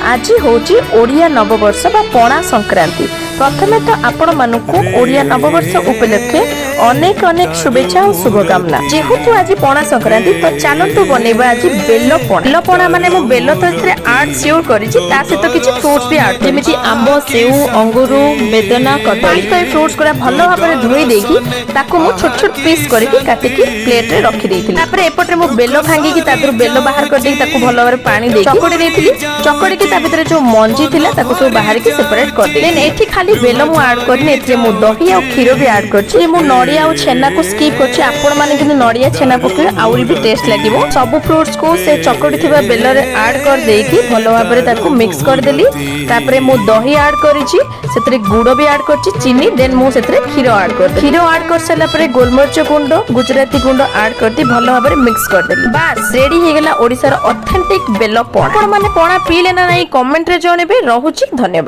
आज होची ओडिया नववर्ष बा पणा संक्रांति। प्रथमे तो आपण मानकु ओडिया नववर्ष उपलक्षे अनेक अनेक शुभेच्छा और शुभकामना। जेहेतु आज पणा संक्रांति तो चलतु बनैबा आज बेल पणा। बेल पणा माने मु बेल तो एथरे आड सियोर करिछि, ता सहित किछि फ्रूट्स भी आड जेमिति आंबो, सेउ, अंगूर, बेदना, कदली। तो ए फ्रूट्स गुरा भलो भाबरे धोई देकी ताकू मु छोट छोट पीस करके काटिकी प्लेट रे रखि देइथिलि। तापरे एपटे मु बेल भांगी की तादरु बेल बाहर कर देकी ताकू भलो भाबरे पानी देकी चकड़ी देइथिलि। चकड़ी की ता भितरे जो मंजी थिला ताकू सब बाहर की सेपरेट कर देली। देन एठी खाली बेल मु ऐड करनी, एथरे मु दही आ खीर भी ऐड करछि। मु नडिया और छेना को स्किप करछि। आपण माने किन नडिया छेना पके आउरी भी टेस्ट लागिवो। सब फ्रूट्स को से चकड़ी थिबा बेल रे ऐड कर देकी भलो भाबरे ताकू मिक्स कर देली। तापरे मु दही ऐड करिछि, सेतरे गुड़ भी ऐड करछि, चीनी। देन मु सेतरे खीर ऐड कर देली। खीर ऐड कर सला परे गोलमरिच गुंड, गुजराती गुंड ऐड करती भलो भाबरे मिक्स कर देली। बस रेडी हे गेला ओडिसा रो ऑथेंटिक बेल पणा। आपण माने पणा पीले ना नहीं कमेंट रे जणेबे। रहुछि, धन्यवाद।